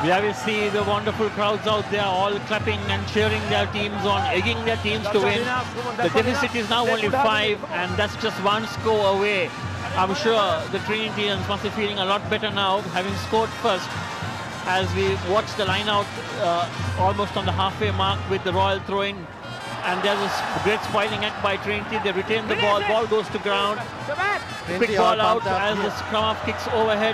Yeah, we see the wonderful crowds out there all clapping and cheering their teams on, egging their teams to win. The deficit is now only 5 and that's just one score away. I'm sure the Trinitians must be feeling a lot better now, having scored first, as we watch the line out almost on the halfway mark with the Royal throwing. And there's a great spoiling act by Trinity. They retain the ball goes to ground. Quick ball out as the scrum half kicks overhead,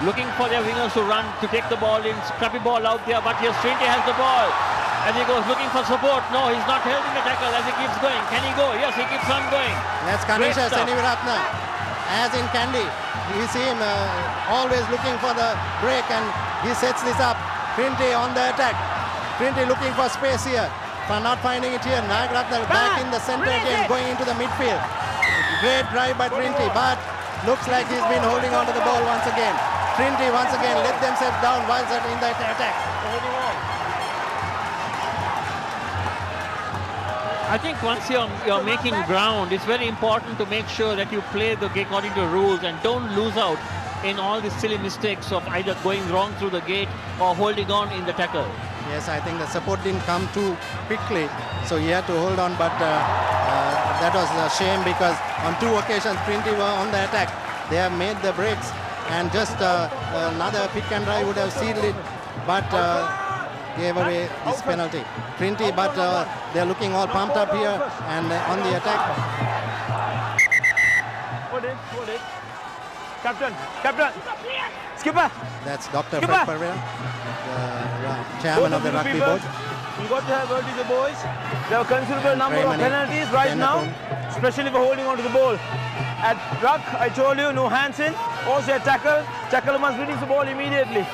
looking for their wingers to run, to take the ball in. Scrappy ball out there, but yes, Trinity has the ball. As he goes looking for support. No, he's not held in the tackle as he keeps going. Can he go? Yes, he keeps on going. That's Kanisha Seniviratna. As in Candy, you see him always looking for the break, and he sets this up. Trinity on the attack. Trinity looking for space here. For not finding it here. Nagaratna back in the center again, going into the midfield. Great drive by Trinity, but looks like he's been holding on to the ball once again. Trinity once again let themselves down whilst in the attack. I think once you're making ground, it's very important to make sure that you play the game according to rules and don't lose out in all these silly mistakes of either going wrong through the gate or holding on in the tackle. Yes, I think the support didn't come too quickly, so he had to hold on, but that was a shame because on 2 occasions Trinity were on the attack. They have made the breaks, and just another pick and drive would have sealed it, but gave away this penalty. Trinity, but they're looking all pumped up here and on the attack. Hold it. Captain. Skipper. That's Dr. Fred Pereira, the chairman of the rugby board. You got to have word with the boys. There are considerable number of penalties right now, especially for holding on to the ball. At ruck, I told you, no hands in. Also a tackle. Tackle must release the ball immediately.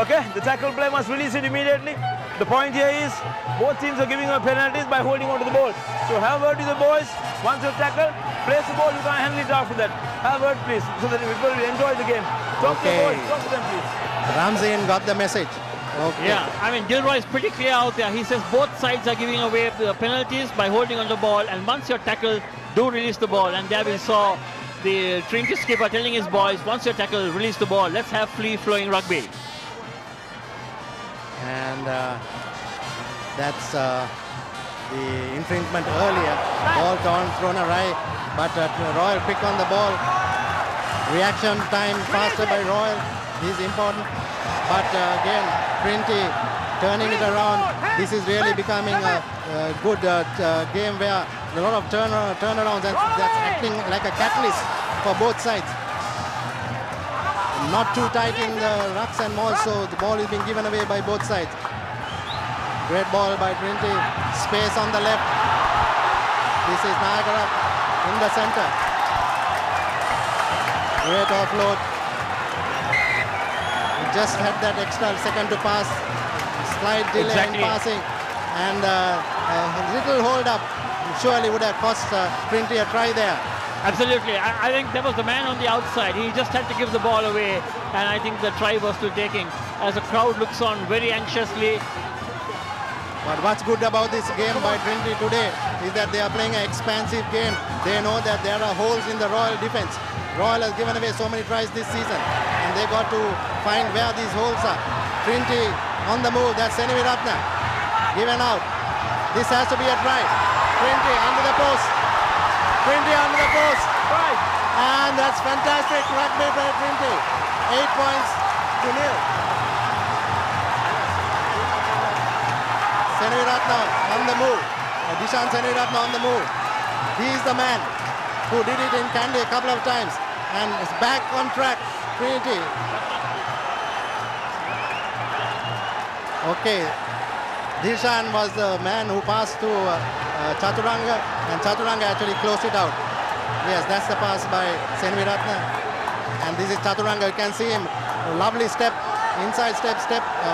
Okay, the tackle player must release it immediately. The point here is both teams are giving up penalties by holding on to the ball. So have word with the boys. Once you tackle, place the ball, you can handle it after that. Have word please, so that people will enjoy the game. Talk to the boys, talk to them please. Ramsey got the message. Okay. Yeah, I mean, Gilroy is pretty clear out there. He says both sides are giving away the penalties by holding on the ball, and once you're tackled, do release the ball. And there we saw the Trinity skipper telling his boys, once you're tackled, release the ball. Let's have free-flowing rugby. And that's the infringement earlier. Ball thrown away, but Royal pick on the ball. Reaction time faster by Royal is important. But again, Trinity turning it around. This is really becoming a good game where a lot of turnarounds, and that's acting like a catalyst for both sides. Not too tight in the rucks and malls, so the ball is being given away by both sides. Great ball by Trinity. Space on the left. This is Niagara in the center. Great offload. Just had that extra second to pass. Slight delay in passing. And a little hold up surely would have cost Trinity a try there. Absolutely. I think there was the man on the outside. He just had to give the ball away, and I think the try was still taking, as the crowd looks on very anxiously. But what's good about this game by Trinity today is that they are playing an expansive game. They know that there are holes in the Royal defense. Royal has given away so many tries this season, and they got to find where these holes are. Trinity on the move. That's Seniviratna given out. This has to be a try. Trinity under the post. Trinity under the post. Right. And that's fantastic rugby by Trinity. 8 points to 0. Seniviratna on the move. Dishan Seniviratna on the move. He is the man who did it in Kandy a couple of times and is back on track. Trinity. Okay. Dishan was the man who passed to Chaturanga, and Chaturanga actually closed it out. Yes, that's the pass by Seniviratna. And this is Chaturanga. You can see him. Lovely step, inside step.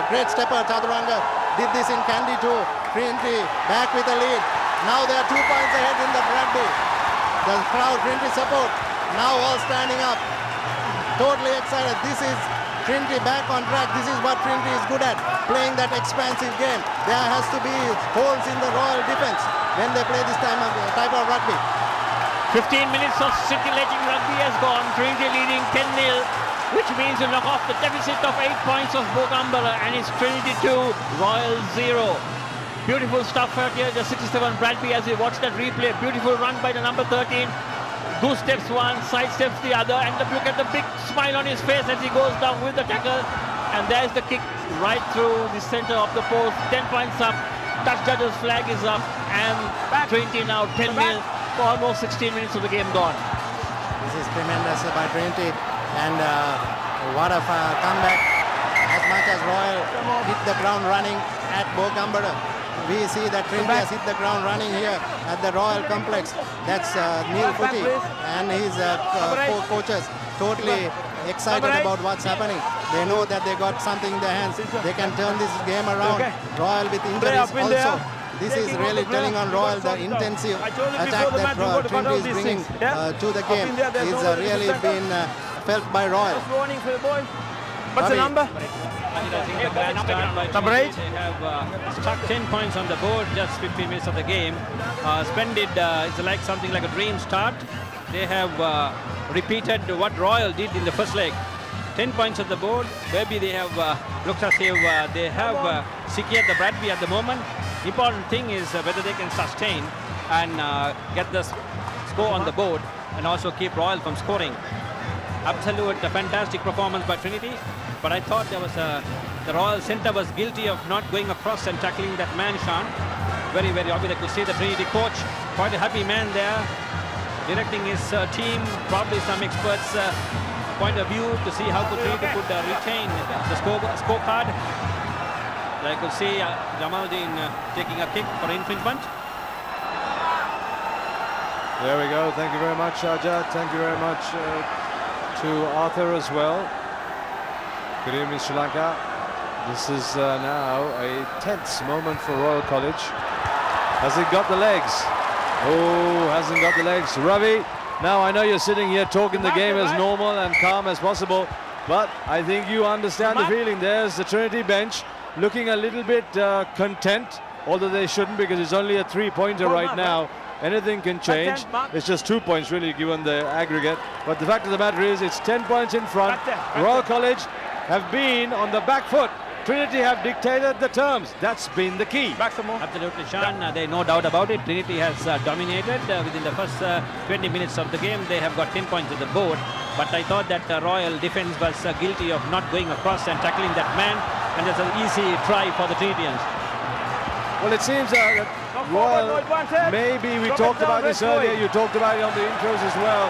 Great stepper. Chaturanga did this in Kandy too. Trinity back with the lead. Now they are 2 points ahead in the Bradby. The crowd, Trinity support, now all standing up. Totally excited. This is Trinity back on track. This is what Trinity is good at, playing that expansive game. There has to be holes in the Royal defense when they play this type of rugby. 15 minutes of scintillating rugby has gone. Trinity leading 10-0. which means you knock off the deficit of 8 points of Bogambara, and it's Trinity 2, Royal 0. Beautiful stuff out here, the 67 Bradby as we watch that replay. Beautiful run by the number 13. Goose steps one, side steps the other, and look at the big smile on his face as he goes down with the tackle. And there's the kick right through the center of the post. 10 points up, touch judge's flag is up, and Trinity now 10 minutes, almost 16 minutes of the game gone. This is tremendous by Trinity, and what a comeback. As much as Royal hit the ground running at Bogambara, we see that Trinity has hit the ground running here at the Royal Complex. That's Neil Footy and his coaches totally excited about what's happening. They know that they got something in their hands. They can turn this game around. Royal with injuries also. This is really telling on Royal the intensive attack that Trinity is bringing to the game is really been felt by Royal. What's the number? Number 8. They have struck 10 points on the board just 15 minutes of the game. Splendid. It's like something like a dream start. They have repeated what Royal did in the first leg. 10 points on the board. Maybe they have looked as if they have secured the Bradby at the moment. Important thing is whether they can sustain and get the score on the board and also keep Royal from scoring. Absolute fantastic performance by Trinity, but I thought there was the Royal centre was guilty of not going across and tackling that man, Sean. Very, very obvious. I could see the Trinity coach, quite a happy man there, directing his team, probably some experts' point of view to see how Trinity could retain the scorecard. I could see Jamaldeen taking a kick for infringement. There we go. Thank you very much, Shahjat. Thank you very much to Arthur as well. Good evening, Sri Lanka. This is now a tense moment for Royal College. Has it got the legs? Oh, hasn't got the legs. Ravi, now I know you're sitting here talking the game as normal and calm as possible, but I think you understand the feeling. There's the Trinity bench looking a little bit content, although they shouldn't, because it's only a 3-pointer right now. Anything can change. It's just 2 points really given the aggregate, but the fact of the matter is it's 10 points in front. Royal College have been on the back foot. Trinity have dictated the terms. That's been the key. Absolutely, Sean. There's no doubt about it. Trinity has dominated within the first 20 minutes of the game. They have got 10 points on the board, but I thought that Royal defense was guilty of not going across and tackling that man, and there's an easy try for the Trinitians. Well, it seems that Royal, maybe we talked about this earlier, you talked about it on the intros as well.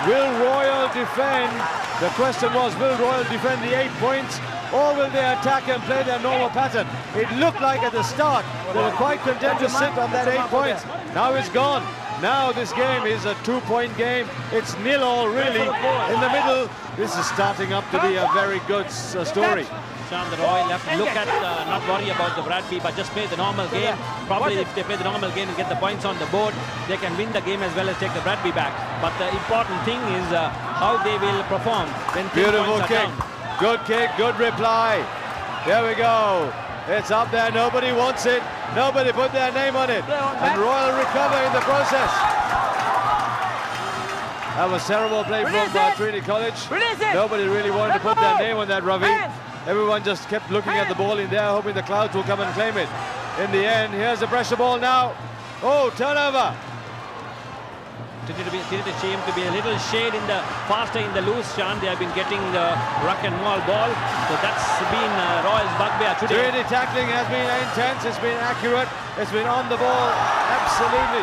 Will Royal defend? The question was, will Royal defend the 8 points, or will they attack and play their normal pattern? It looked like at the start they were quite content to sit on that 8 points. Now it's gone. Now this game is a 2-point game. It's 0-all really in the middle. This is starting up to be a very good story. Sean, the Royal have to look at, not worry about the Bradby, but just play the normal game. Probably if they play the normal game and get the points on the board, they can win the game as well as take the Bradby back. But the important thing is how they will perform when beautiful points kick. are down. Good kick, good reply. There we go. It's up there. Nobody wants it. Nobody put their name on it. And Royal recover in the process. That was terrible play from Trinity College. Nobody really wanted to put their name on that, Ravi. Everyone just kept looking at the ball in there, hoping the Clouds will come and claim it. In the end, here's the pressure ball now. Oh, turnover. Trinity seem to be a little shade in the faster in the loose, Sean. They have been getting the ruck and maul ball. So that's been Royal's bugbear today. Trinity tackling has been intense. It's been accurate. It's been on the ball. Absolutely.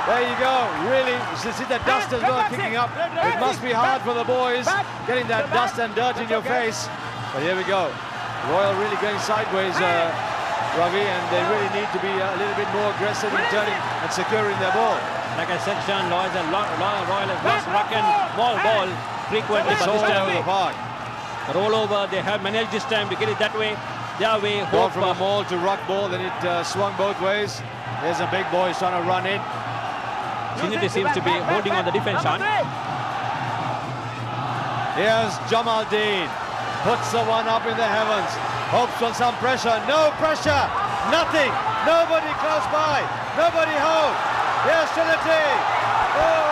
There you go. Really, you see the dust as well kicking up. It must be hard for the boys getting that dust and dirt in your face. But here we go. Royal really going sideways, Ravi, and they really need to be a little bit more aggressive in turning and securing their ball. Like I said, Sean, Royal has lost ruck and maul ball frequently. It's all over the park. Roll over, they have managed this time to get it that way. Their way. Ball from a maul to ruck ball, then it swung both ways. There's a big boy trying to run in. Trinity seems to be holding on the defense, Sean. Here's Jamaldeen. Puts the one up in the heavens. Hopes for some pressure. No pressure. Nothing. Nobody close by. Nobody home. Here's Trinity. Oh!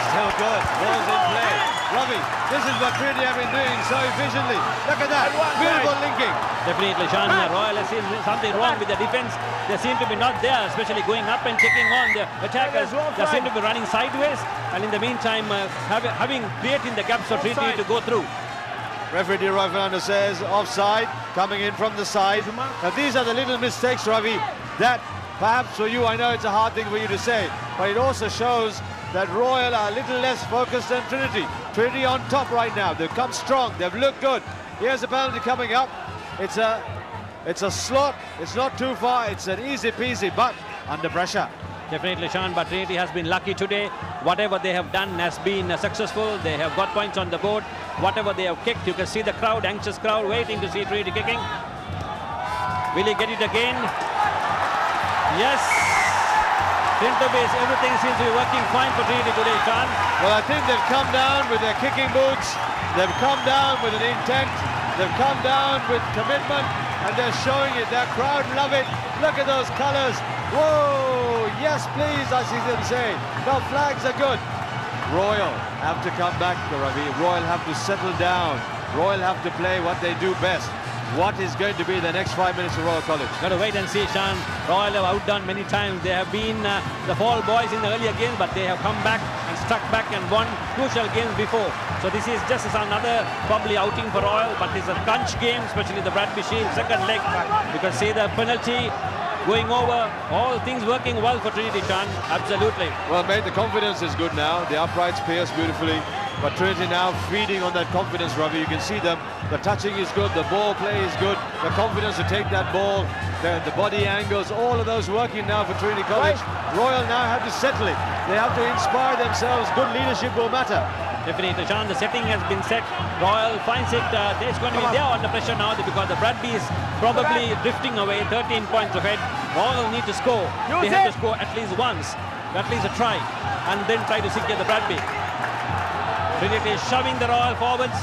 Still good. Ball's in play. Ravi, this is what Trinity have been doing so efficiently. Look at that, beautiful linking. Definitely, Sean. Royal has seen something wrong with the defense. They seem to be not there, especially going up and checking on the attackers. They seem to be running sideways, and in the meantime, creating the gaps for Trinity to go through. Referee Roy Fernando says offside, coming in from the side. Now these are the little mistakes, Ravi, that perhaps for you, I know it's a hard thing for you to say, but it also shows that Royal are a little less focused than Trinity. Trinity on top right now. They've come strong. They've looked good. Here's a penalty coming up. It's a slot. It's not too far. It's an easy peasy, but under pressure. Definitely, Sean, but Trinity has been lucky today. Whatever they have done has been successful. They have got points on the board. Whatever they have kicked, you can see the crowd, anxious crowd, waiting to see Trinity kicking. Will he get it again? Yes. Trinity base, everything seems to be working fine for Trinity today, Sean. Well, I think they've come down with their kicking boots. They've come down with an intent. They've come down with commitment, and they're showing it. Their crowd love it. Look at those colours. Whoa! Yes, please, I see them say. The flags are good. Royal have to come back, Ravi. Royal have to settle down. Royal have to play what they do best. What is going to be the next 5 minutes of Royal College? Got to wait and see, Sean. Royal have outdone many times. They have been the fall boys in the earlier games, but they have come back and stuck back and won crucial games before. So this is just another probably outing for Royal, but it's a crunch game, especially the Bradby Shield second leg. You can see the penalty going over, all things working well for Trinity, Sean. Absolutely. Well, mate, the confidence is good now. The uprights pierce beautifully. But Trinity now feeding on that confidence, Ravi. You can see them. The touching is good. The ball play is good. The confidence to take that ball. The body angles, all of those working now for Trinity College. Royal now have to settle it. They have to inspire themselves. Good leadership will matter. Definitely, Sean. The setting has been set. Royal finds it. It's going to be there under pressure now because the Bradby is probably drifting away, 13 points ahead. Royal need to score. They have to score at least once, at least a try, and then try to secure the Bradby. Trinity is shoving the Royal forwards.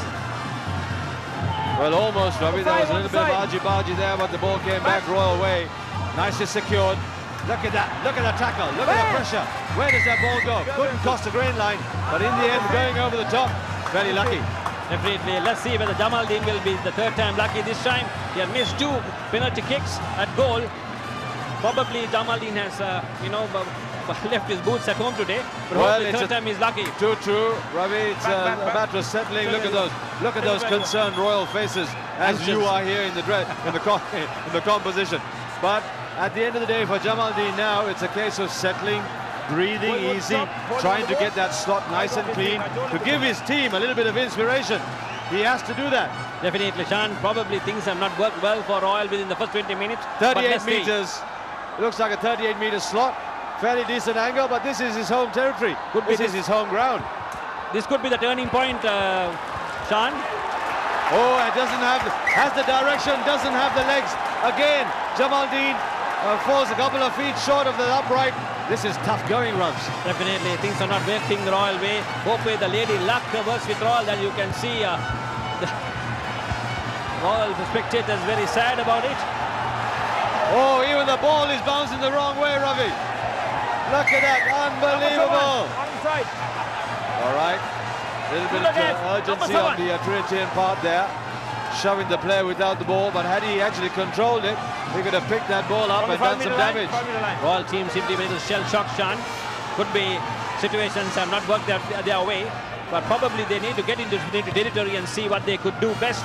Well, almost, Ravi. There was a little bit of argy-bargy there, but the ball came back Royal way. Nicely secured. Look at that. Look at the tackle. Look at the pressure. Where does that ball go? Couldn't cross the green line, but in the end, going over the top, very lucky. Definitely. Let's see whether Jamaldeen will be the third time lucky this time. He had missed 2 penalty kicks at goal. Probably Jamaldeen has, left his boots at home today. But well, the third time he's lucky. 2-2, Ravi. It's a matter of settling. Look at those concerned Royal faces as you are here in the composition. But at the end of the day, for Jamaldeen now, it's a case of settling, breathing easy, trying to get that slot nice and clean, to give his team a little bit of inspiration. He has to do that. Definitely, Sean. Probably things have not worked well for Royal within the first 20 minutes. 38 metres. Looks like a 38-metre slot. Fairly decent angle, but this is his home territory. This is his home ground. This could be the turning point, Sean. Oh, it has the direction, doesn't have the legs. Again, Jamaldeen falls a couple of feet short of the upright. This is tough going, Rubs. Definitely, things are not working the Royal way. Hopefully the lady luck works with Royal, that you can see the Royal spectators very sad about it. Oh, even the ball is bouncing the wrong way, Ravi. Look at that, unbelievable. All right, a little bit of urgency on the Trinitian part there, shoving the player without the ball, but had he actually controlled it, he could have picked that ball up and done some damage. Royal team seem to be a little shell-shocked, Sean. Could be situations have not worked their way, but probably they need to get into territory and see what they could do best.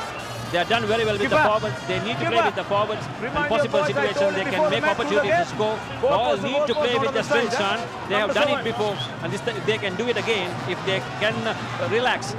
They have done very well with the forwards. They need to play with the forwards. In possible situations, they can make opportunities to score. All need to play with the strength, Sean. They have done it before, and they can do it again if they can relax.